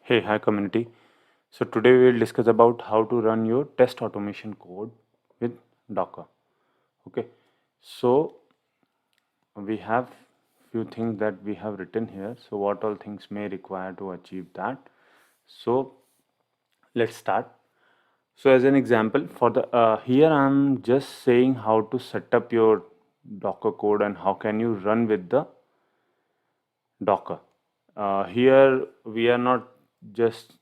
Hey, hi community. So today we will discuss about how to run your test automation code with Docker. Okay. So we have few things that we have written here. So what all things may require to achieve that. So let's start. So as an example for the here I'm just saying how to set up your Docker code and how can you run with the Docker. Here we are not just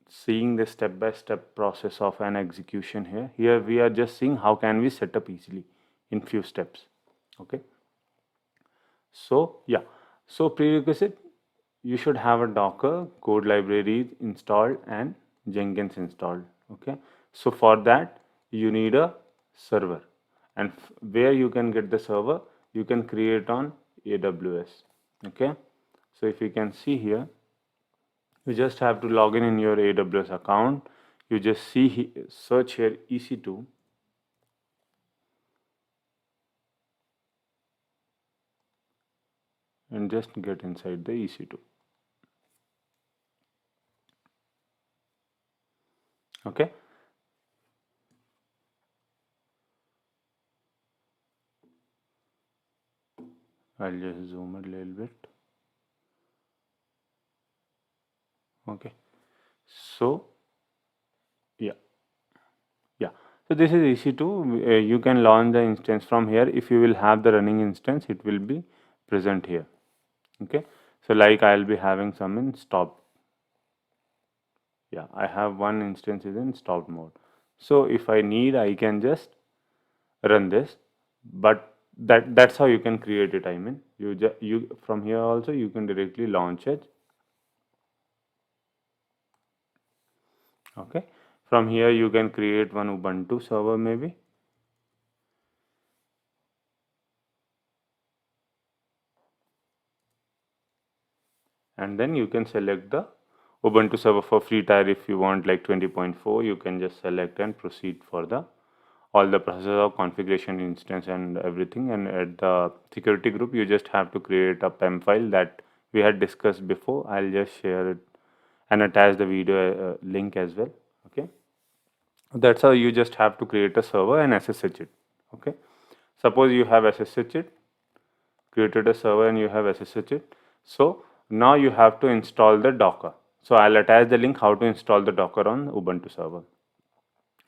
seeing the step-by-step process of an execution here. Here we are just seeing how can we set up easily in few steps. Okay. So yeah. So prerequisite, you should have a Docker code library installed and Jenkins installed. Okay. So for that you need a server, and where you can get the server, you can create on AWS. Okay. So if you can see here, you just have to log in your AWS account. You just search here EC2, and just get inside the EC2. Okay. I'll just zoom a little bit. Okay. So yeah, yeah. So this is EC2. You can launch the instance from here. If you will have the running instance, it will be present here. Okay. So like I'll be having some in stop. Yeah, I have one instance is in stop mode. So if I need, I can just run this, but that's how you can create it. I mean, you from here also you can directly launch it. Okay, from here you can create one Ubuntu server maybe, and then you can select the Ubuntu server for free tier. If you want like 20.4, you can just select and proceed for the all the process of configuration instance and everything. And at the security group you just have to create a PEM file that we had discussed before. I'll just share it and attach the video link as well. Okay, that's how you just have to create a server and SSH it. Okay, suppose you have SSH it, created a server and you have SSH it. So now you have to install the Docker. So I'll attach the link how to install the Docker on Ubuntu server.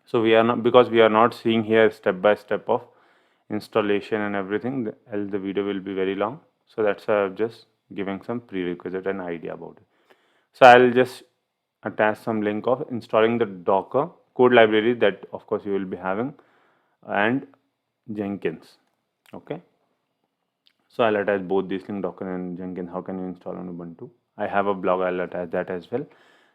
So we are not, because we are not seeing here step by step of installation and everything, else the video will be very long. So that's why I'm just giving some prerequisite and idea about it. So I'll just attach some link of installing the Docker code library that of course you will be having, and Jenkins. Okay. So I'll attach both these link, Docker and Jenkins. How can you install on Ubuntu? I have a blog, I'll attach that as well.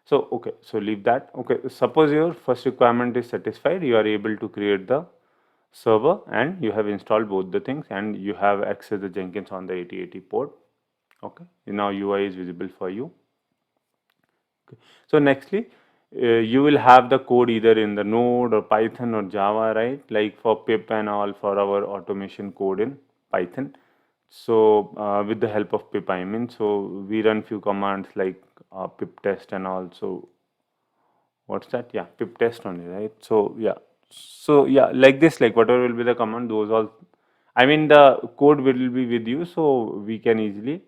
So okay, so leave that. Okay, suppose your first requirement is satisfied, you are able to create the server and you have installed both the things and you have access the Jenkins on the 8080 port. Okay, now UI is visible for you. Okay. So nextly, you will have the code either in the Node or Python or Java, right? Like for pip and all for our automation code in Python. So with the help of pip, I mean, so we run few commands like pip test and also what's that? Yeah, pip test only, right? So yeah, like this, like whatever will be the command, those all. I mean, the code will be with you, so we can easily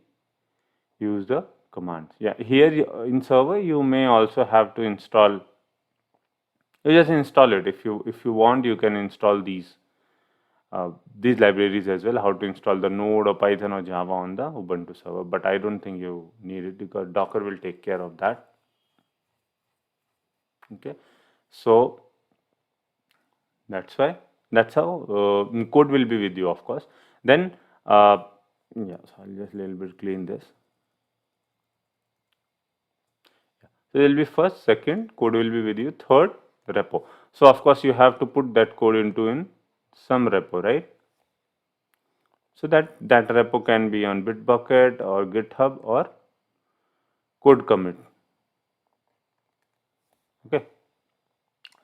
use the commands. Yeah, here in server you may also have to install. You just install it if you want. You can install these libraries as well. How to install the Node or Python or Java on the Ubuntu server, but I don't think you need it because Docker will take care of that. Okay, so that's how code will be with you, of course. Then yeah, so I'll just a little bit clean this. So there will be first, second, code will be with you, third, repo. So of course you have to put that code into in some repo, right? So that repo can be on Bitbucket or GitHub or code commit. Okay.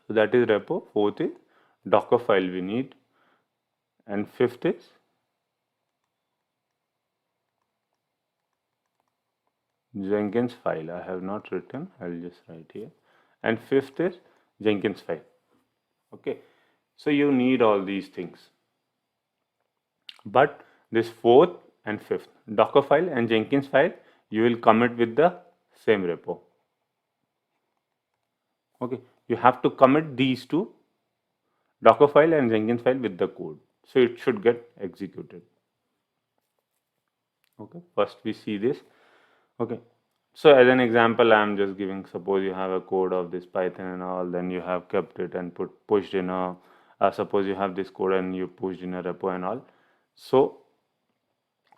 So that is repo. Fourth is Docker file we need, and fifth is Jenkins file. I have not written. I'll just write here. And fifth is Jenkins file. Okay. So you need all these things. But this fourth and fifth, Docker file and Jenkins file, you will commit with the same repo. Okay. You have to commit these two, Docker file and Jenkins file, with the code. So it should get executed. Okay. First we see this. Okay. So as an example, I am just giving, suppose you have a code of this Python and all, then you have kept it and pushed in a, suppose you have this code and you pushed in a repo and all. So,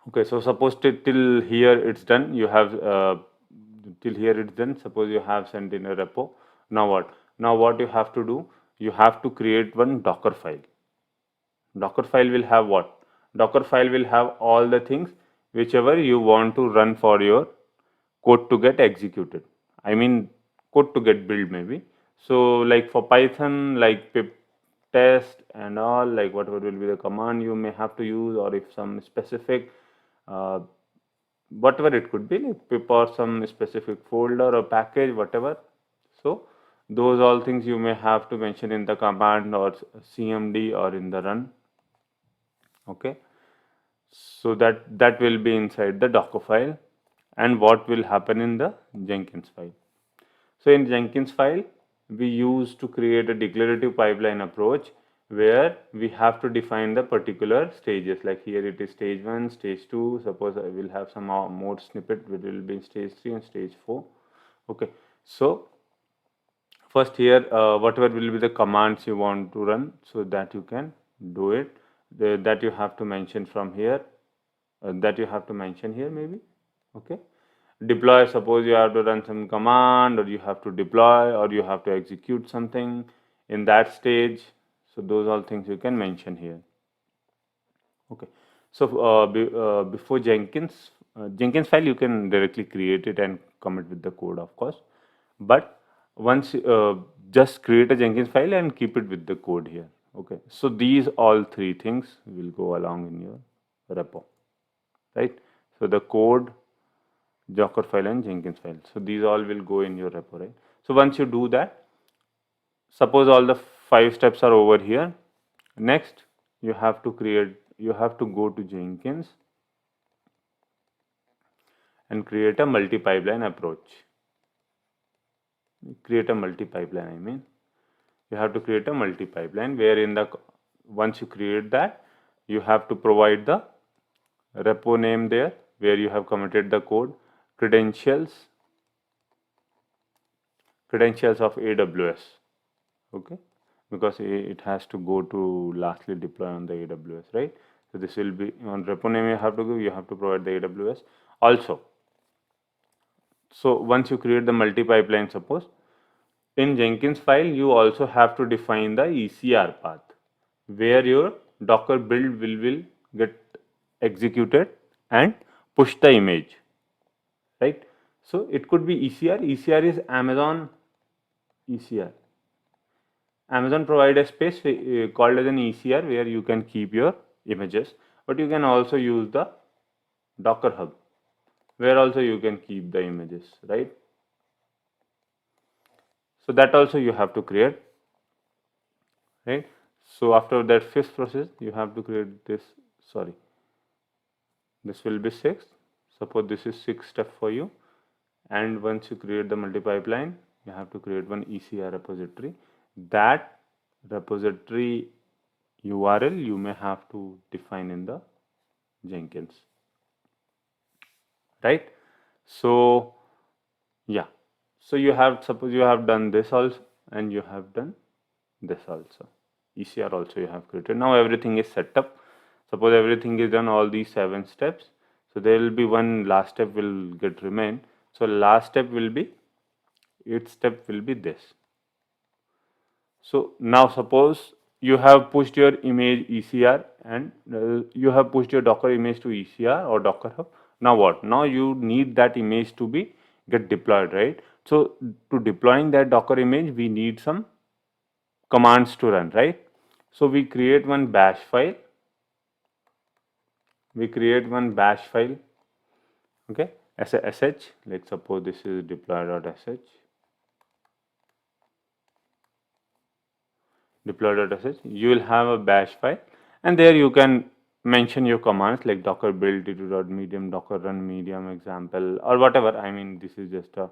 okay, so suppose till here it's done, you have, till here it's done, suppose you have sent in a repo. Now what? Now what you have to do, you have to create one Docker file. Docker file will have what? Docker file will have all the things whichever you want to run for your code to get executed. I mean code to get built maybe. So like for Python, like pip test and all, like whatever will be the command you may have to use, or if some specific whatever it could be, like pip or some specific folder or package, whatever. So those all things you may have to mention in the command or cmd or in the run. Okay, so that will be inside the Docker file. And what will happen in the Jenkins file? So in Jenkins file, we use to create a declarative pipeline approach where we have to define the particular stages. Like here it is stage 1, stage 2. Suppose I will have some more snippet which will be in stage 3 and stage 4. Okay, so first here whatever will be the commands you want to run, so that you can do it. That you have to mention from here. That you have to mention here maybe. Okay, deploy, suppose you have to run some command, or you have to deploy, or you have to execute something in that stage. So those all things you can mention here. Okay, so before Jenkins file, you can directly create it and commit with the code, of course. But once just create a Jenkins file and keep it with the code here. Okay, so these all three things will go along in your repo, right? So the code, Docker file and Jenkins file. So these all will go in your repo, right? So once you do that, suppose all the 5 steps are over here. Next, you have to go to Jenkins and create a multi-pipeline approach. Create a multi-pipeline, I mean. You have to create a multi-pipeline where once you create that, you have to provide the repo name there where you have committed the code, credentials of AWS, okay, because it has to go to lastly deploy on the AWS, right? So this will be on repo name you have to give, you have to provide the AWS also. So once you create the multi-pipeline, suppose in Jenkins file, you also have to define the ECR path where your Docker build will get executed and push the image, right? So it could be ECR. ECR is Amazon ECR. Amazon provide a space called as an ECR where you can keep your images, but you can also use the Docker Hub where also you can keep the images, right? So that also you have to create, right? So after that 5th process, you have to create this. Sorry, this will be 6th. Suppose this is 6th step for you. And once you create the multi-pipeline, you have to create one ECR repository. That repository URL you may have to define in the Jenkins, right? So yeah, so you have, suppose you have done this also and you have done this also. ECR also you have created. Now everything is set up. Suppose everything is done, all these 7 steps. So there will be one last step will get remain. So last step will be, 8th step will be this. So now suppose you have pushed your image ECR and you have pushed your Docker image to ECR or Docker Hub. Now what? Now you need that image to be get deployed, right? So to deploying that Docker image, we need some commands to run, right? So we create one bash file. Okay, as a sh, like suppose this is deploy.sh, deploy.sh, you will have a bash file, and there you can mention your commands like docker build t2.medium, docker run medium example, or whatever. I mean, this is just a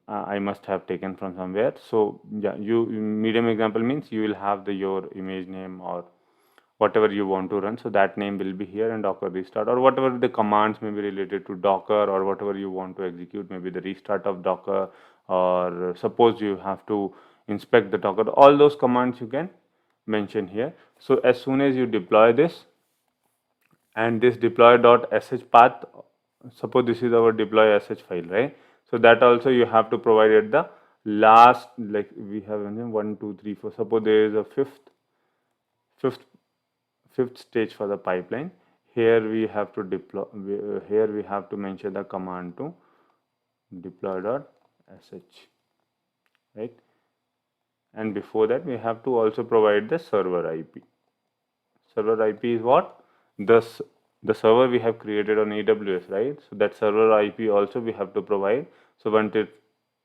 I must have taken from somewhere. So yeah, you medium example means you will have your image name or whatever you want to run. So that name will be here, and docker restart or whatever the commands may be related to docker or whatever you want to execute, maybe the restart of docker, or suppose you have to inspect the docker. All those commands you can mention here. So as soon as you deploy this, and this deploy.sh path, suppose this is our deploy.sh file, right? So that also you have to provide at the last, like we have 1 2 3 4, suppose there is a fifth fifth stage for the pipeline. Here we have to deploy, here we have to mention the command to deploy.sh, right? And before that we have to also provide the server IP. Server IP is what? The server we have created on AWS, right? So that server IP also we have to provide. So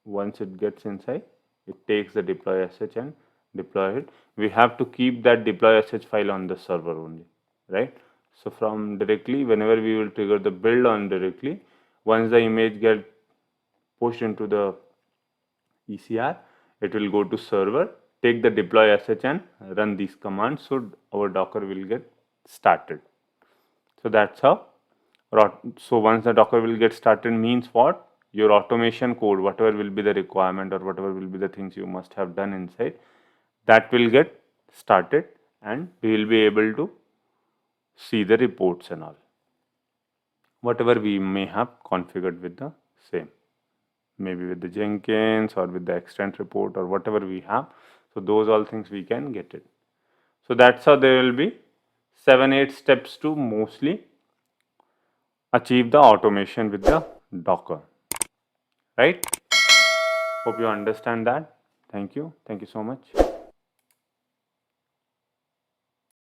once it gets inside, it takes the deploy.sh and deploy it. We have to keep that deploy.sh file on the server only, right? So from directly, whenever we will trigger the build on directly, once the image get pushed into the ECR, it will go to server, take the deploy.sh and run these commands, so our Docker will get started. So that's how. So once the Docker will get started means what? Your automation code, whatever will be the requirement or whatever will be the things you must have done inside, that will get started, and we will be able to see the reports and all, whatever we may have configured with the same, maybe with the Jenkins or with the extent report or whatever we have. So those all things we can get it. So that's how there will be 7-8 steps to mostly achieve the automation with the Docker, right? Hope you understand that. Thank you so much.